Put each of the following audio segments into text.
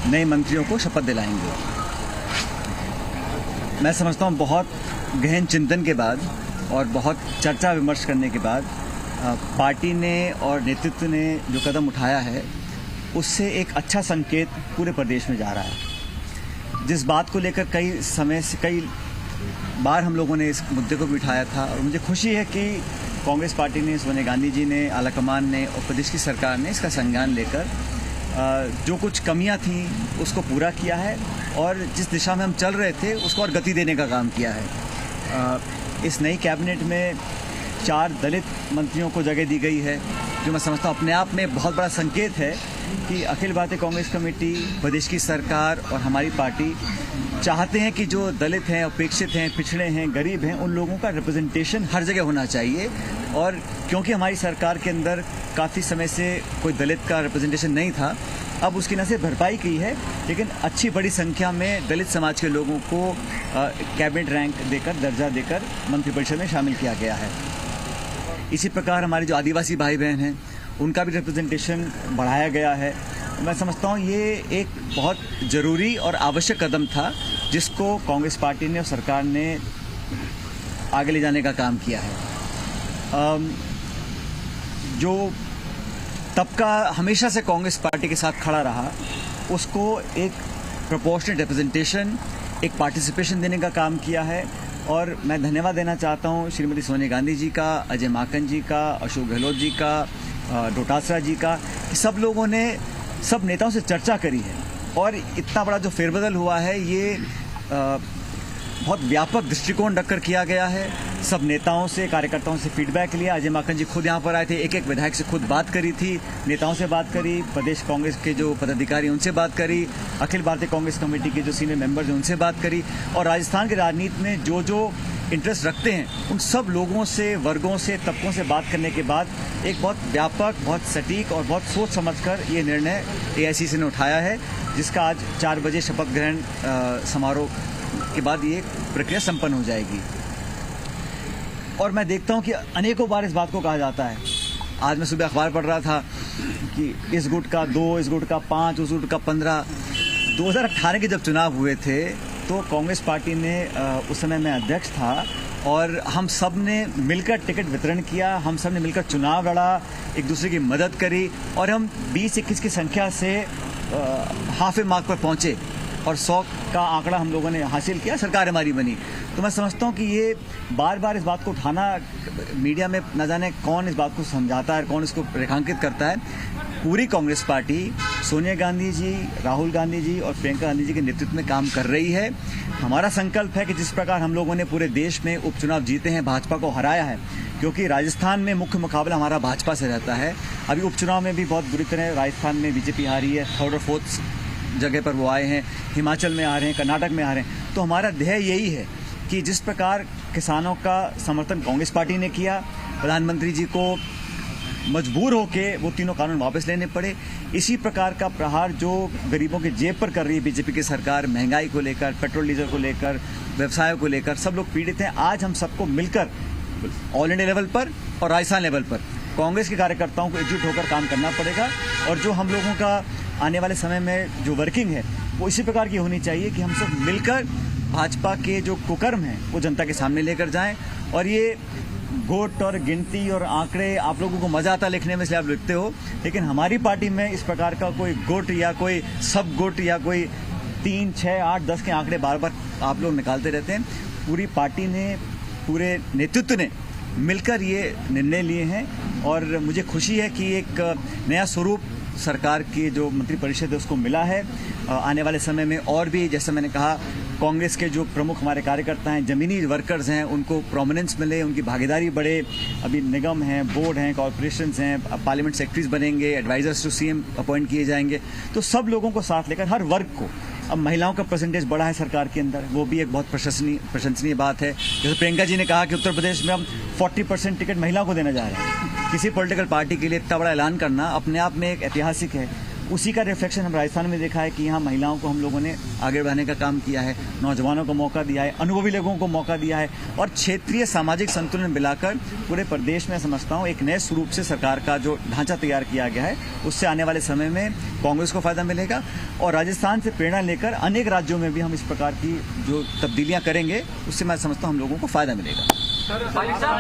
नए मंत्रियों को शपथ दिलाएंगे। मैं समझता हूँ बहुत गहन चिंतन के बाद और बहुत चर्चा विमर्श करने के बाद पार्टी ने और नेतृत्व ने जो कदम उठाया है उससे एक अच्छा संकेत पूरे प्रदेश में जा रहा है। जिस बात को लेकर कई बार हम लोगों ने इस मुद्दे को भी उठाया था और मुझे खुशी है कि कांग्रेस पार्टी ने, सोनिया गांधी जी ने, आलाकमान ने और प्रदेश की सरकार ने इसका संज्ञान लेकर जो कुछ कमियां थीं उसको पूरा किया है और जिस दिशा में हम चल रहे थे उसको और गति देने का काम किया है। इस नई कैबिनेट में 4 दलित मंत्रियों को जगह दी गई है, जो मैं समझता हूँ अपने आप में बहुत बड़ा संकेत है कि अखिल भारतीय कांग्रेस कमेटी, प्रदेश की सरकार और हमारी पार्टी चाहते हैं कि जो दलित हैं, उपेक्षित हैं, पिछड़े हैं, गरीब हैं, उन लोगों का रिप्रेजेंटेशन हर जगह होना चाहिए। और क्योंकि हमारी सरकार के अंदर काफ़ी समय से कोई दलित का रिप्रेजेंटेशन नहीं था, अब उसकी न सिर्फ भरपाई की है लेकिन अच्छी बड़ी संख्या में दलित समाज के लोगों को कैबिनेट रैंक देकर, दर्जा देकर मंत्रिपरिषद में शामिल किया गया है। इसी प्रकार हमारे जो आदिवासी भाई बहन हैं उनका भी रिप्रेजेंटेशन बढ़ाया गया है। मैं समझता हूँ ये एक बहुत ज़रूरी और आवश्यक कदम था जिसको कांग्रेस पार्टी ने और सरकार ने आगे ले जाने का काम किया है। जो तबका हमेशा से कांग्रेस पार्टी के साथ खड़ा रहा उसको एक प्रोपोर्शनेट रिप्रेजेंटेशन, एक पार्टिसिपेशन देने का काम किया है। और मैं धन्यवाद देना चाहता हूँ श्रीमती सोनिया गांधी जी का, अजय माकन जी का, अशोक गहलोत जी का, डोटासरा जी का, कि सब लोगों ने सब नेताओं से चर्चा करी है और इतना बड़ा जो फेरबदल हुआ है ये बहुत व्यापक दृष्टिकोण रखकर किया गया है। सब नेताओं से, कार्यकर्ताओं से फीडबैक लिया। अजय माकन जी खुद यहाँ पर आए थे, एक विधायक से खुद बात करी थी, नेताओं से बात करी, प्रदेश कांग्रेस के जो पदाधिकारी उनसे बात करी, अखिल भारतीय कांग्रेस कमेटी के जो सीनियर मेंबर्स हैं उनसे बात करी और राजस्थान की राजनीति में जो जो इंटरेस्ट रखते हैं उन सब लोगों से, वर्गों से, तबकों से बात करने के बाद एक बहुत व्यापक, बहुत सटीक और बहुत सोच समझकर ये निर्णय एआईसीसी ने उठाया है, जिसका आज 4 बजे शपथ ग्रहण समारोह के बाद ये प्रक्रिया संपन्न हो जाएगी। और मैं देखता हूँ कि अनेकों बार इस बात को कहा जाता है। आज मैं सुबह अखबार पढ़ रहा था कि इस गुट का 2, इस गुट का 5, उस गुट का 15। 2018 के जब चुनाव हुए थे तो कांग्रेस पार्टी ने, उस समय मैं अध्यक्ष था और हम सब ने मिलकर टिकट वितरण किया, हम सब ने मिलकर चुनाव लड़ा, एक दूसरे की मदद करी और हम 20-21 की संख्या से हाफ मार्क पर पहुंचे और 100 का आंकड़ा हम लोगों ने हासिल किया, सरकार हमारी बनी। तो मैं समझता हूँ कि ये बार बार इस बात को उठाना, मीडिया में न जाने कौन इस बात को समझाता है, कौन इसको रेखांकित करता है। पूरी कांग्रेस पार्टी सोनिया गांधी जी, राहुल गांधी जी और प्रियंका गांधी जी के नेतृत्व में काम कर रही है। हमारा संकल्प है कि जिस प्रकार हम लोगों ने पूरे देश में उपचुनाव जीते हैं, भाजपा को हराया है, क्योंकि राजस्थान में मुख्य मुकाबला हमारा भाजपा से रहता है। अभी उपचुनाव में भी बहुत बुरी तरह राजस्थान में बीजेपी हारी है, 3rd और 4th जगह पर वो आए हैं, हिमाचल में आ रहे हैं, कर्नाटक में आ रहे हैं। तो हमारा ध्येय यही है कि जिस प्रकार किसानों का समर्थन कांग्रेस पार्टी ने किया, प्रधानमंत्री जी को मजबूर होके वो तीनों कानून वापस लेने पड़े, इसी प्रकार का प्रहार जो गरीबों के जेब पर कर रही है बीजेपी की सरकार, महंगाई को लेकर, पेट्रोल डीजल को लेकर, व्यवसायों को लेकर, सब लोग पीड़ित हैं। आज हम सबको मिलकर ऑल इंडिया लेवल पर और राजस्थान लेवल पर कांग्रेस के कार्यकर्ताओं को एकजुट होकर काम करना पड़ेगा और जो हम लोगों का आने वाले समय में जो वर्किंग है वो इसी प्रकार की होनी चाहिए कि हम सब मिलकर भाजपा के जो कुकर्म हैं वो जनता के सामने लेकर जाएं। और ये वोट और गिनती और आंकड़े आप लोगों को मजा आता लिखने में, इसलिए आप लिखते हो, लेकिन हमारी पार्टी में इस प्रकार का कोई गुट या कोई सब गुट या कोई 3, 6, 8, 10 के आंकड़े बार बार आप लोग निकालते रहते हैं। पूरी पार्टी ने, पूरे नेतृत्व ने मिलकर ये निर्णय लिए हैं और मुझे खुशी है कि एक नया स्वरूप सरकार की जो मंत्रिपरिषद है उसको मिला है। आने वाले समय में और भी, जैसे मैंने कहा, कांग्रेस के जो प्रमुख हमारे कार्यकर्ता हैं, जमीनी वर्कर्स हैं, उनको प्रोमिनेंस मिले, उनकी भागीदारी बढ़े। अभी निगम हैं, बोर्ड हैं, कॉर्पोरेशंस हैं, पार्लियामेंट सेक्रेटरीज बनेंगे, एडवाइजर्स टू सीएम अपॉइंट किए जाएंगे। तो सब लोगों को साथ लेकर हर वर्ग को, अब महिलाओं का परसेंटेज बढ़ा है सरकार के अंदर, वो भी एक बहुत प्रशंसनीय बात है। जैसे प्रियंका जी ने कहा कि उत्तर प्रदेश में हम 40% टिकट महिलाओं को देने जा रहे हैं। किसी पॉलिटिकल पार्टी के लिए इतना बड़ा ऐलान करना अपने आप में एक ऐतिहासिक है उसी का रिफ्लेक्शन हम राजस्थान में देखा है कि यहाँ महिलाओं को हम लोगों ने आगे बढ़ाने का काम किया है, नौजवानों को मौका दिया है, अनुभवी लोगों को मौका दिया है और क्षेत्रीय सामाजिक संतुलन मिलाकर पूरे प्रदेश में समझता हूँ एक नए स्वरूप से सरकार का जो ढांचा तैयार किया गया है उससे आने वाले समय में कांग्रेस को फायदा मिलेगा और राजस्थान से प्रेरणा लेकर अनेक राज्यों में भी हम इस प्रकार की जो तब्दीलियां करेंगे उससे मैं समझता हूँ हम लोगों को फायदा मिलेगा। सर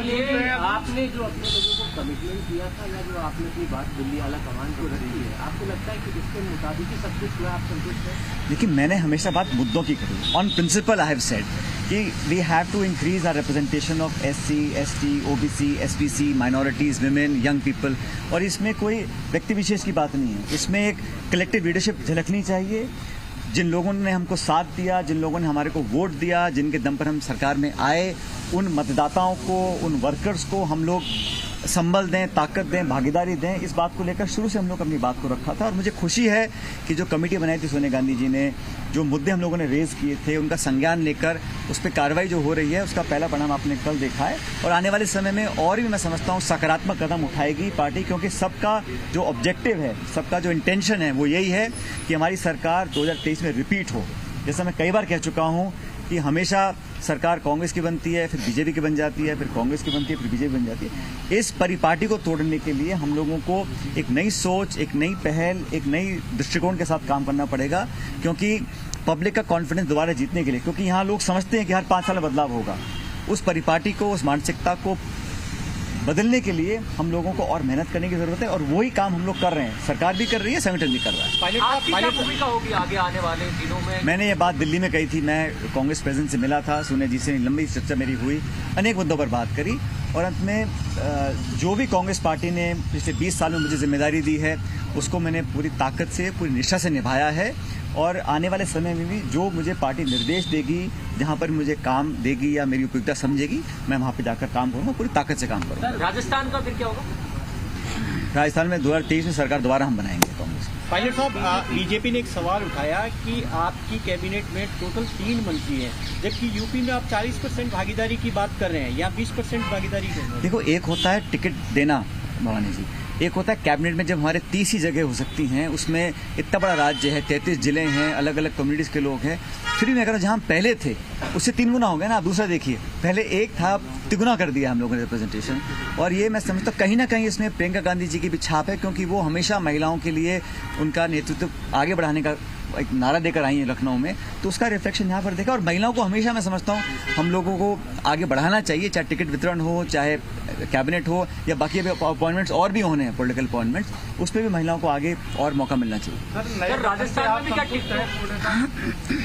ये आपने जो अपने लोगों को कमिटमेंट किया था या जो आपने अपनी बात दिल्ली आला कमान को रखी है, आपको लगता है कि इसके मुताबिक ही सब कुछ हुआ, आप संतुष्ट हैं? देखिए, मैंने हमेशा बात मुद्दों की करी। On principle I have said कि we have to increase our representation of SC, ST, OBC, SPC, minorities, women, young people और इसमें कोई व्यक्ति विशेष की बात नहीं है। इसमें एक कलेक्टिव लीडरशिप झलकनी चाहिए। जिन लोगों ने हमको साथ दिया, जिन लोगों ने हमारे को वोट दिया, जिनके दम पर हम सरकार में आए, उन मतदाताओं को, उन वर्कर्स को हम लोग संबल दें, ताकत दें, भागीदारी दें। इस बात को लेकर शुरू से हम लोग अपनी बात को रखा था और मुझे खुशी है कि जो कमेटी बनाई थी सोनिया गांधी जी ने, जो मुद्दे हम लोगों ने रेज किए थे उनका संज्ञान लेकर उस पर कार्रवाई जो हो रही है उसका पहला परिणाम आपने कल देखा है और आने वाले समय में और भी मैं समझता हूँ सकारात्मक कदम उठाएगी पार्टी, क्योंकि सबका जो ऑब्जेक्टिव है, सबका जो इंटेंशन है वो यही है कि हमारी सरकार 2023 में रिपीट हो। जैसा मैं कई बार कह चुका हूँ कि हमेशा सरकार कांग्रेस की बनती है, फिर बीजेपी की बन जाती है, फिर कांग्रेस की बनती है, फिर बीजेपी बन जाती है। इस परिपाटी को तोड़ने के लिए हम लोगों को एक नई सोच, एक नई पहल, एक नई दृष्टिकोण के साथ काम करना पड़ेगा, क्योंकि पब्लिक का कॉन्फिडेंस दोबारा जीतने के लिए, क्योंकि यहाँ लोग समझते हैं कि हर 5 साल में बदलाव होगा, उस परिपाटी को, उस मानसिकता को बदलने के लिए हम लोगों को और मेहनत करने की जरूरत है और वही काम हम लोग कर रहे हैं। सरकार भी कर रही है, संगठन भी कर रहा है। आपकी क्या भूमिका होगी आगे आने वाले दिनों में? मैंने ये बात दिल्ली में कही थी, मैं कांग्रेस प्रेसिडेंट से मिला था, सोनिया जी से लंबी चर्चा मेरी हुई, अनेक मुद्दों पर बात करी और अंत में जो भी कांग्रेस पार्टी ने पिछले 20 साल में मुझे जिम्मेदारी दी है उसको मैंने पूरी ताकत से, पूरी निष्ठा से निभाया है और आने वाले समय में भी जो मुझे पार्टी निर्देश देगी, जहां पर मुझे काम देगी या मेरी उपयुक्तता समझेगी, मैं वहां पर जाकर काम करूंगा, पूरी ताकत से काम करूंगा। राजस्थान का फिर क्या होगा? राजस्थान में 2023 में सरकार दोबारा हम बनाएंगे कांग्रेस। पायलट साहब, बीजेपी ने एक सवाल उठाया कि आपकी कैबिनेट में टोटल 3 मंत्री हैं, जबकि यूपी में आप 40% भागीदारी की बात कर रहे हैं या 20% भागीदारी कर रहे हैं। देखो, एक होता है टिकट देना भवानी जी, एक होता है कैबिनेट में जब हमारे 30 ही जगह हो सकती हैं, उसमें इतना बड़ा राज्य है, 33 जिले हैं, अलग अलग कम्युनिटीज के लोग हैं, फिर मैं कह रहा हूँ जहाँ पहले थे उससे 3 गुना हो गया ना। आप दूसरा देखिए, पहले 1 था, 3 कर दिया हम लोगों ने रिप्रेजेंटेशन और ये मैं समझता हूँ कहीं ना कहीं इसमें प्रियंका गांधी जी की भी छाप है, क्योंकि वो हमेशा महिलाओं के लिए उनका नेतृत्व आगे बढ़ाने का एक नारा देकर आई है लखनऊ में, तो उसका रिफ्लेक्शन यहाँ पर देखा और महिलाओं को हमेशा मैं समझता हूँ हम लोगों को आगे बढ़ाना चाहिए, चाहे टिकट वितरण हो, चाहे कैबिनेट हो या बाकी अभी अपॉइंटमेंट्स और भी होने हैं, पॉलिटिकल अपॉइंटमेंट्स, उस पर भी महिलाओं को आगे और मौका मिलना चाहिए। सर, राजस्थान में भी क्या टिकट?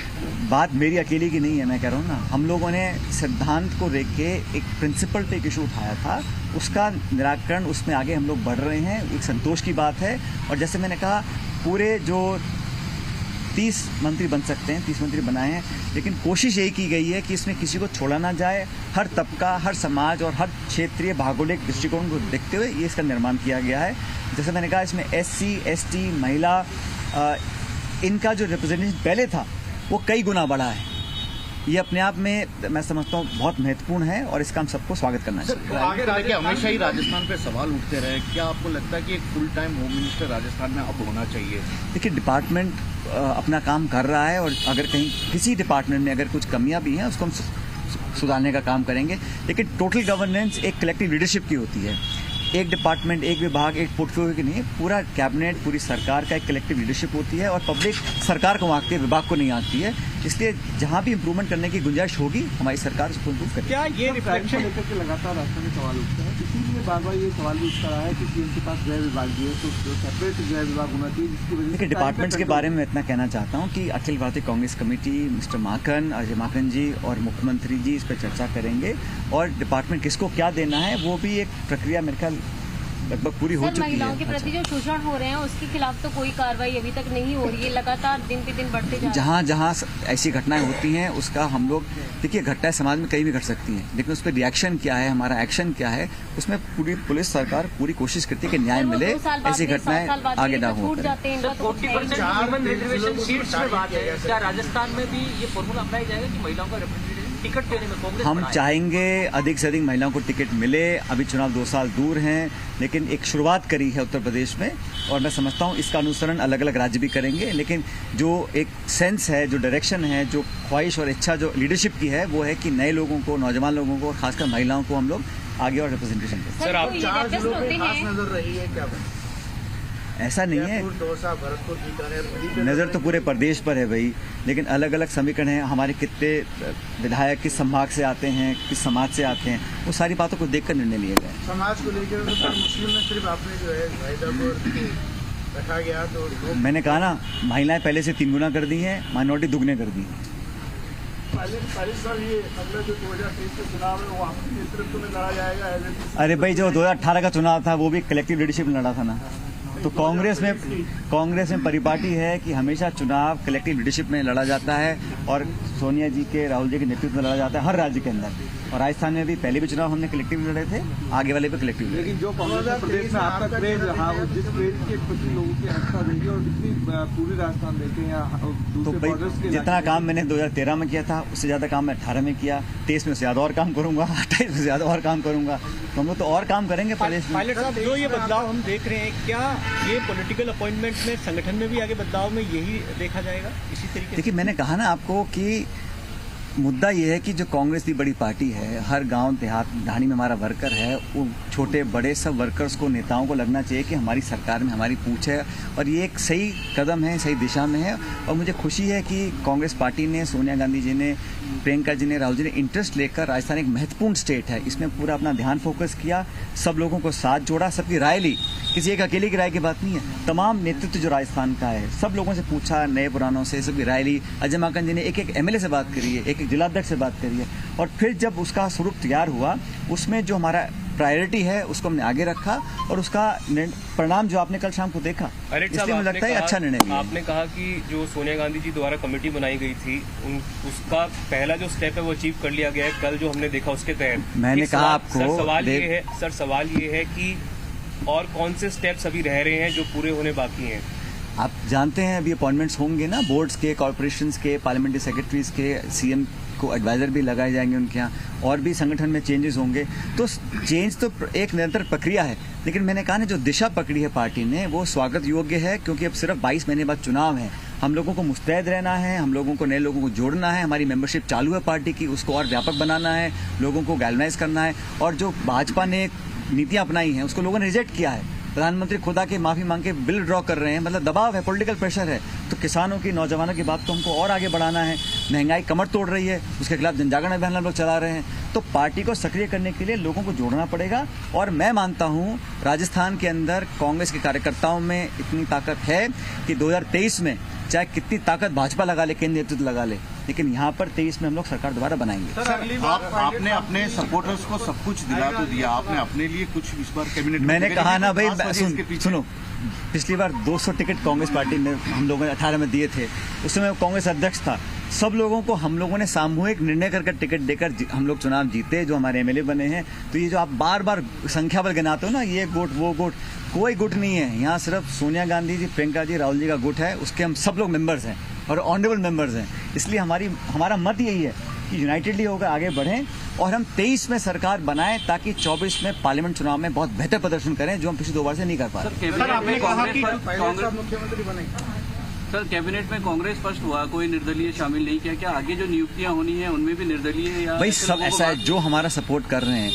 बात मेरी अकेली की नहीं है, मैं कह रहा हूँ ना, हम लोगों ने सिद्धांत को देख के एक प्रिंसिपल पे एक इशू उठाया था, उसका निराकरण, उसमें आगे हम लोग बढ़ रहे हैं, एक संतोष की बात है। और जैसे मैंने कहा, पूरे जो 30 मंत्री बन सकते हैं, 30 मंत्री बनाए हैं, लेकिन कोशिश यही की गई है कि इसमें किसी को छोड़ा ना जाए। हर तबका, हर समाज और हर क्षेत्रीय भौगोलिक दृष्टिकोण को देखते हुए ये इसका निर्माण किया गया है। जैसे मैंने कहा, इसमें SC, ST, महिला, इनका जो रिप्रेजेंटेशन पहले था वो कई गुना बढ़ा है। ये अपने आप में मैं समझता हूँ बहुत महत्वपूर्ण है और इसका हम सबको स्वागत करना चाहिए। तो आगे रह के हमेशा ही राजस्थान पे सवाल उठते रहे, क्या आपको लगता है कि एक full time home minister Rajasthan में अब होना चाहिए? देखिए, डिपार्टमेंट अपना काम कर रहा है और अगर कहीं किसी डिपार्टमेंट में अगर कुछ कमियां भी हैं उसको हम सुधारने का काम करेंगे, लेकिन टोटल गवर्नेंस एक कलेक्टिव लीडरशिप की होती है। एक डिपार्टमेंट, एक विभाग, एक पोर्टफोलियो की नहीं है, पूरा कैबिनेट, पूरी सरकार का एक कलेक्टिव लीडरशिप होती है और पब्लिक सरकार को आंकती है, विभाग को नहीं आंकती है। इसलिए जहां भी इंप्रूवमेंट करने की गुंजाइश होगी हमारी सरकार उसको इंप्रूव करेगी। क्या ये रिफ्लेक्शन लेकर के लगातार राष्ट्र में सवाल उठते हैं, इसीलिए बार बार ये सवाल भी उठता रहा है कि उनके पास गृह विभाग भी है, तो सेपरेट गृह विभाग होना चाहिए, जिसकी वजह से देखिए, डिपार्टमेंट्स के बारे में मैं इतना कहना चाहता हूँ कि अखिल भारतीय कांग्रेस कमेटी, मिस्टर माखन, अजय माखन जी और मुख्यमंत्री जी इस पर चर्चा करेंगे और डिपार्टमेंट किसको क्या देना है वो भी एक प्रक्रिया मेरे ख्याल लगभग पूरी हो चुकी है। महिलाओं के प्रति जो शोषण हो रहे हैं उसके खिलाफ तो कोई कार्रवाई अभी तक नहीं हो रही है, लगातार दिन पे दिन बढ़ते जा रहे हैं। जहाँ जहाँ ऐसी घटनाएं होती हैं उसका हम लोग, देखिए, घटनाएं समाज में कहीं भी घट सकती हैं, लेकिन उस पर रिएक्शन क्या है, हमारा एक्शन क्या है, उसमें पूरी पुलिस सरकार पूरी कोशिश करती है कि न्याय मिले, ऐसी घटनाएं आगे ना हो। 40% रिजर्वेशन सीट्स में बात है, क्या राजस्थान में भी ये फॉर्मूला अपनाया जाएगा कि महिलाओं का रिप्रेजेंटेशन टिकट देने में कांग्रेस हम बढ़ाए? चाहेंगे अधिक से अधिक महिलाओं को टिकट मिले। अभी चुनाव 2 साल दूर हैं, लेकिन एक शुरुआत करी है उत्तर प्रदेश में, और मैं समझता हूं इसका अनुसरण अलग अलग राज्य भी करेंगे। लेकिन जो एक सेंस है, जो डायरेक्शन है, जो ख्वाहिश और इच्छा जो लीडरशिप की है, वो है कि नए लोगों को, नौजवान लोगों को, खासकर महिलाओं को हम लोग आगे और रिप्रेजेंटेशन दें। सर आप 4 जिलों में खास नजर रही है क्या? ऐसा नहीं है, दौसा, भरतपुर, बीकानेर, नज़र तो पूरे प्रदेश पर है भाई, लेकिन अलग अलग समीकरण हैं। हमारे कितने विधायक किस संभाग से आते हैं, किस समाज से आते हैं, वो सारी बातों को देखकर निर्णय लिए गए। समाज को लेकर मुस्लिम में सिर्फ आपने जो है भाईदा रखा गया, तो मैंने कहा ना, महिलाएं पहले से 3 गुना कर दी हैं, माइनॉरिटी दुगने कर दी हैं। पहले साल ये अगला जो 2023 का चुनाव है वो आपके नेतृत्व में लड़ा जाएगा? अरे भाई, जो 2018 का चुनाव था वो भी कलेक्टिव लीडरशिप में लड़ा था ना। तो कांग्रेस में परिपाटी है कि हमेशा चुनाव कलेक्टिव लीडरशिप में लड़ा जाता है, और सोनिया जी के, राहुल जी के नेतृत्व में लड़ा जाता है हर राज्य के अंदर। और राजस्थान में भी पहले भी चुनाव हमने कलेक्टिव लड़े थे, आगे वाले भी कलेक्टिव लड़े। लेकिन जो कांग्रेस प्रदेश में आपका क्रेज रहा, जिस क्रेज के प्रति लोगों की आस्था रही और जितनी पूरी राजस्थान देखें या तो भाई, जितना काम मैंने 2013 में किया था उससे ज्यादा काम मैं 18 में किया, 23 में ज्यादा और काम करूंगा, 28 में ज्यादा और काम करूंगा। तो हम लोग तो और काम करेंगे प्रदेश में। पायलट साहब, जो ये बदलाव हम देख रहे हैं, क्या ये पॉलिटिकल अपॉइंटमेंट में, संगठन में भी आगे बदलाव में यही देखा जाएगा इसी तरीके से? देखिए, मैंने कहा ना आपको कि मुद्दा ये है कि जो कांग्रेस की बड़ी पार्टी है, हर गांव देहात ढाणी में हमारा वर्कर है, वो छोटे बड़े सब वर्कर्स को, नेताओं को लगना चाहिए कि हमारी सरकार में हमारी पूंछ है, और ये एक सही कदम है, सही दिशा में है। और मुझे खुशी है कि कांग्रेस पार्टी ने, सोनिया गांधी जी ने, प्रियंका जी ने, राहुल जी ने इंटरेस्ट लेकर, राजस्थान एक महत्वपूर्ण स्टेट है, इसमें पूरा अपना ध्यान फोकस किया, सब लोगों को साथ जोड़ा, सबकी राय ली। किसी एक अकेले की राय की बात नहीं है, तमाम नेतृत्व जो राजस्थान का है, सब लोगों से पूछा, नए पुरानों से, सबकी राय ली। अजय माकन जी ने एक एमएलए से बात करी है, एक जिलाध्यक्ष से बात करी है, और फिर जब उसका स्वरूप तैयार हुआ, उसमें जो हमारा प्रायोरिटी है उसको हमने आगे रखा, और उसका परिणाम जो आपने कल शाम को देखा, इसलिए मुझे लगता है अच्छा निर्णय लिया। आपने कहा कि जो सोनिया गांधी जी द्वारा कमेटी बनाई गई थी, उसका पहला जो स्टेप है वो अचीव कर लिया गया है, कल जो हमने देखा उसके तहत। मैंने कहा आपको, सवाल ये है कि और कौन से स्टेप्स अभी रह रहे हैं जो पूरे होने बाकी हैं? आप जानते हैं अभी अपॉइंटमेंट्स होंगे ना, बोर्ड्स के, कॉर्पोरेशंस के, पार्लियामेंट्री सेक्रेटरीज के, सीएम को एडवाइजर भी लगाए जाएंगे उनके यहाँ, और भी संगठन में चेंजेस होंगे। तो चेंज तो एक निरंतर प्रक्रिया है, लेकिन मैंने कहा ना, जो दिशा पकड़ी है पार्टी ने वो स्वागत योग्य है, क्योंकि अब सिर्फ 22 महीने बाद चुनाव है। हम लोगों को मुस्तैद रहना है, हम लोगों को, नए लोगों को जोड़ना है, हमारी मेंबरशिप चालू है पार्टी की, उसको और व्यापक बनाना है, लोगों को गैल्वनाइज करना है। और जो भाजपा ने नीतियां अपनाई हैं उसको लोगों ने रिजेक्ट किया है। प्रधानमंत्री खुद आके माफी मांग के बिल ड्रॉ कर रहे हैं, मतलब दबाव है, पॉलिटिकल प्रेशर है। तो किसानों की, नौजवानों की बात तो हमको और आगे बढ़ाना है। महंगाई कमर तोड़ रही है, उसके खिलाफ जनजागरण अभियान हम लोग चला रहे हैं। तो पार्टी को सक्रिय करने के लिए लोगों को जोड़ना पड़ेगा, और मैं मानता हूं राजस्थान के अंदर कांग्रेस के कार्यकर्ताओं में इतनी ताकत है कि 2023 में चाहे कितनी ताकत भाजपा लगा ले, केंद्र नेतृत्व लगा ले, लेकिन यहाँ पर 23 में हम लोग सरकार दोबारा बनाएंगे। आपने अपने सपोर्टर्स को सब कुछ दिला तो दिया, आपने अपने लिए कुछ इस बार कैबिनेट? मैंने कहा ना भाई, सुनो, पिछली बार 200 टिकट कांग्रेस पार्टी ने, हम लोगों ने 18 में दिए थे, उस समय कांग्रेस अध्यक्ष था। सब लोगों को हम लोगों ने सामूहिक निर्णय करके टिकट देकर हम लोग चुनाव जीते, जो हमारे एमएलए बने हैं। तो ये जो आप बार बार संख्या बल गिनाते हो ना, ये गुट वो गुट, कोई गुट नहीं है यहाँ, सिर्फ सोनिया गांधी जी, प्रियंका जी, राहुल जी का गुट है, उसके हम सब लोग मेंबर्स हैं और ऑनरेबल मेंबर्स हैं। इसलिए हमारा मत यही है कि यूनाइटेडली होकर आगे बढ़ें, और हम 23 में सरकार बनाएं, ताकि 24 में पार्लियामेंट चुनाव में बहुत बेहतर प्रदर्शन करें, जो हम पिछले 2 बार से नहीं कर पा रहे। सर, आपने कहा कि कांग्रेस मुख्यमंत्री बनेगा। सर, कैबिनेट में कांग्रेस फर्स्ट हुआ, कोई निर्दलीय शामिल नहीं किया, क्या आगे जो नियुक्तियां होनी है उनमें भी निर्दलीय या? भाई सब ऐसा है, जो हमारा सपोर्ट कर रहे हैं,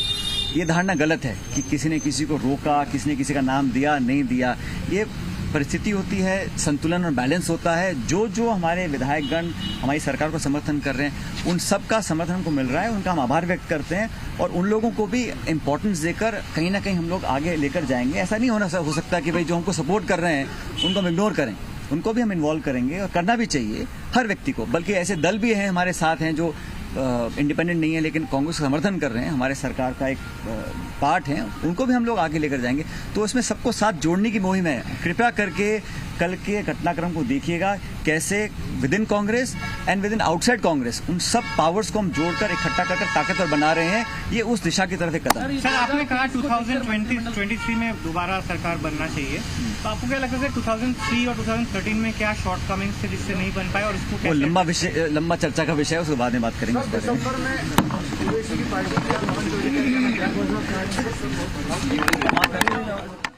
ये धारणा गलत है कि किसी ने किसी को रोका, किसी ने किसी का नाम दिया, नहीं दिया। ये परिस्थिति होती है, संतुलन और बैलेंस होता है। जो हमारे विधायकगण हमारी सरकार को समर्थन कर रहे हैं, उन सब का समर्थन हमको मिल रहा है, उनका हम आभार व्यक्त करते हैं, और उन लोगों को भी इम्पोर्टेंस देकर कहीं ना कहीं हम लोग आगे लेकर जाएंगे। ऐसा नहीं हो सकता कि भाई जो हमको सपोर्ट कर रहे हैं उनको हम इग्नोर करें, उनको भी हम इन्वॉल्व करेंगे, और करना भी चाहिए हर व्यक्ति को। बल्कि ऐसे दल भी हैं हमारे साथ हैं जो इंडिपेंडेंट नहीं है, लेकिन कांग्रेस का समर्थन कर रहे हैं, हमारे सरकार का एक पार्ट है, उनको भी हम लोग आगे लेकर जाएंगे। तो इसमें सबको साथ जोड़ने की मुहिम है। कृपया करके कल के घटनाक्रम को देखिएगा कैसे with in Congress and with in outside Congress उन सब पावर्स को हम जोड़कर इकट्ठा कर ताकतवर बना रहे हैं। ये उस दिशा की तरफ एक कदम है। सर, आपने कहा 2023 में दोबारा सरकार बनना चाहिए, तो आपको क्या लगता है 2003 और 2013 में क्या शॉर्टकमिंग्स थे जिससे नहीं बन पाए और इसको वो लंबा चर्चा का विषय है, उसके बाद में बात करेंगे उस बारे में।